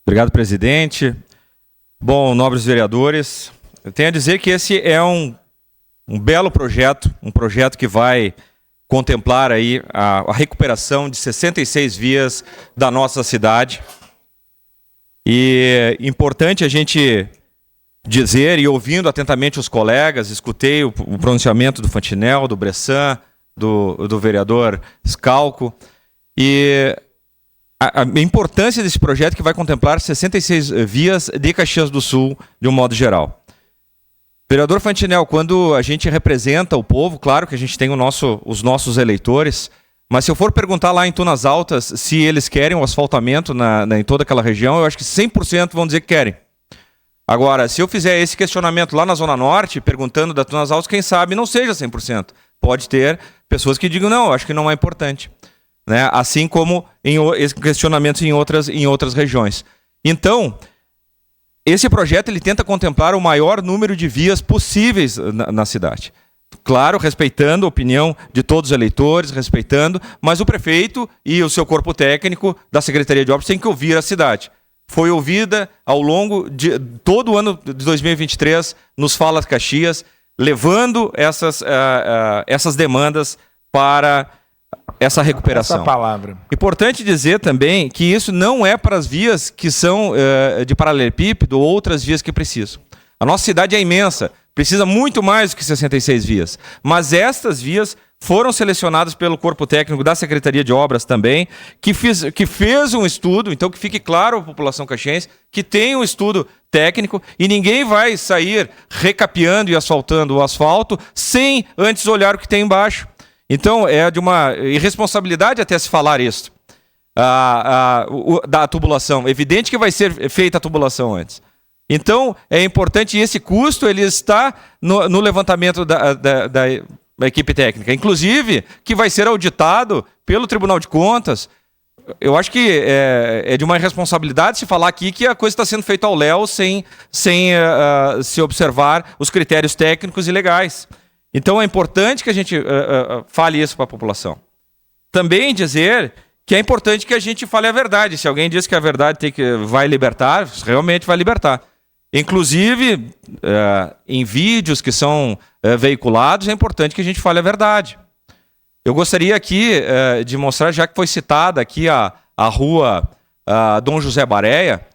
Obrigado, presidente. Bom, nobres vereadores, eu tenho a dizer que esse é um belo projeto, um projeto que vai contemplar aí a recuperação de 66 vias da nossa cidade. E é importante a gente dizer, e ouvindo atentamente os colegas, escutei o pronunciamento do Fantinel, do Bressan, do vereador Scalco, e a importância desse projeto que vai contemplar 66 vias de Caxias do Sul, de um modo geral. Vereador Fantinel, quando a gente representa o povo, claro que a gente tem os nossos eleitores, mas se eu for perguntar lá em Tunas Altas se eles querem o asfaltamento em toda aquela região, eu acho que 100% vão dizer que querem. Agora, se eu fizer esse questionamento lá na Zona Norte, perguntando da Tunas Altas, quem sabe não seja 100%. Pode ter pessoas que digam, não, eu acho que não é importante. Né? Assim como questionamentos em outras regiões. Então, esse projeto ele tenta contemplar o maior número de vias possíveis na cidade. Claro, respeitando a opinião de todos os eleitores, respeitando, mas o prefeito e o seu corpo técnico da Secretaria de Obras têm que ouvir a cidade. Foi ouvida ao longo de todo o ano de 2023 nos Falas Caxias, levando essas demandas para essa recuperação. Essa palavra. Importante dizer também que isso não é para as vias que são de paralelepípedo ou outras vias que precisam. A nossa cidade é imensa, precisa muito mais do que 66 vias. Mas estas vias foram selecionadas pelo corpo técnico da Secretaria de Obras também, que fez um estudo, então que fique claro à população caxiense, que tem um estudo técnico e ninguém vai sair recapeando e asfaltando o asfalto sem antes olhar o que tem embaixo. Então, é de uma irresponsabilidade até se falar isso, da tubulação. É evidente que vai ser feita a tubulação antes. Então, é importante, e esse custo ele está no levantamento da equipe técnica. Inclusive, que vai ser auditado pelo Tribunal de Contas. Eu acho que é de uma irresponsabilidade se falar aqui que a coisa está sendo feita ao léu sem se observar os critérios técnicos e legais. Então é importante que a gente fale isso para a população. Também dizer que é importante que a gente fale a verdade. Se alguém diz que a verdade vai libertar, realmente vai libertar. Inclusive, em vídeos que são veiculados, é importante que a gente fale a verdade. Eu gostaria aqui de mostrar, já que foi citada aqui a rua Dom José Bareia,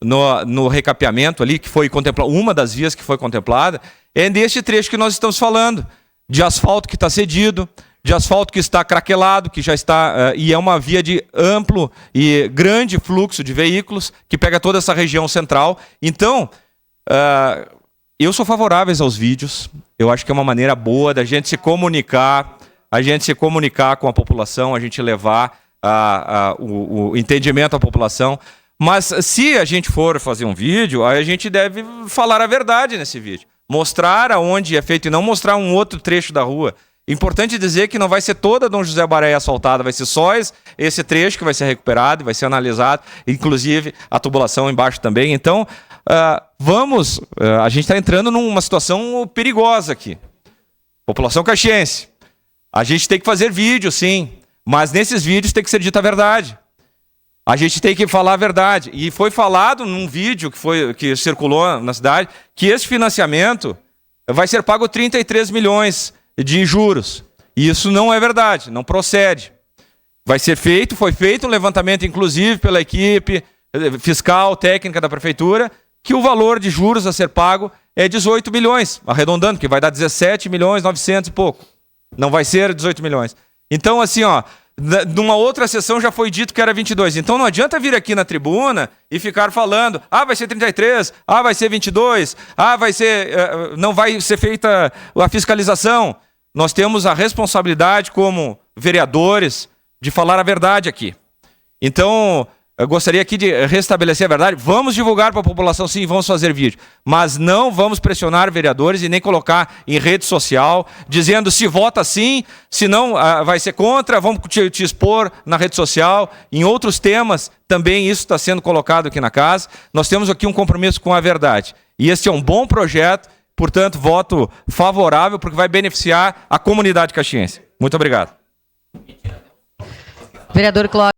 no recapeamento ali, que foi contemplado, uma das vias que foi contemplada, é neste trecho que nós estamos falando, de asfalto que está cedido, de asfalto que está craquelado, que já está, e é uma via de amplo e grande fluxo de veículos, que pega toda essa região central. Então, eu sou favorável aos vídeos, eu acho que é uma maneira boa da gente se comunicar, com a população, a gente levar o entendimento à população. Mas se a gente for fazer um vídeo, a gente deve falar a verdade nesse vídeo. Mostrar aonde é feito e não mostrar um outro trecho da rua. Importante dizer que não vai ser toda Dom José Bareia asfaltada, vai ser só esse trecho que vai ser recuperado, vai ser analisado, inclusive a tubulação embaixo também. Então, a gente está entrando numa situação perigosa aqui. População caxiense. A gente tem que fazer vídeo, sim, mas nesses vídeos tem que ser dita a verdade. A gente tem que falar a verdade. E foi falado num vídeo que circulou na cidade que esse financiamento vai ser pago 33 milhões de juros. E isso não é verdade, não procede. Foi feito um levantamento, inclusive, pela equipe fiscal, técnica da prefeitura, que o valor de juros a ser pago é 18 milhões, arredondando, que vai dar 17 milhões 900 e pouco. Não vai ser 18 milhões. Então, assim, numa outra sessão já foi dito que era 22. Então não adianta vir aqui na tribuna e ficar falando, vai ser 33, vai ser 22, não vai ser feita a fiscalização. Nós temos a responsabilidade como vereadores de falar a verdade aqui. Então, eu gostaria aqui de restabelecer a verdade. Vamos divulgar para a população, sim, vamos fazer vídeo. Mas não vamos pressionar vereadores e nem colocar em rede social, dizendo se vota sim, se não vai ser contra, vamos te expor na rede social. Em outros temas, também isso está sendo colocado aqui na casa. Nós temos aqui um compromisso com a verdade. E este é um bom projeto, portanto, voto favorável, porque vai beneficiar a comunidade caxiense. Muito obrigado. Vereador Clóvis.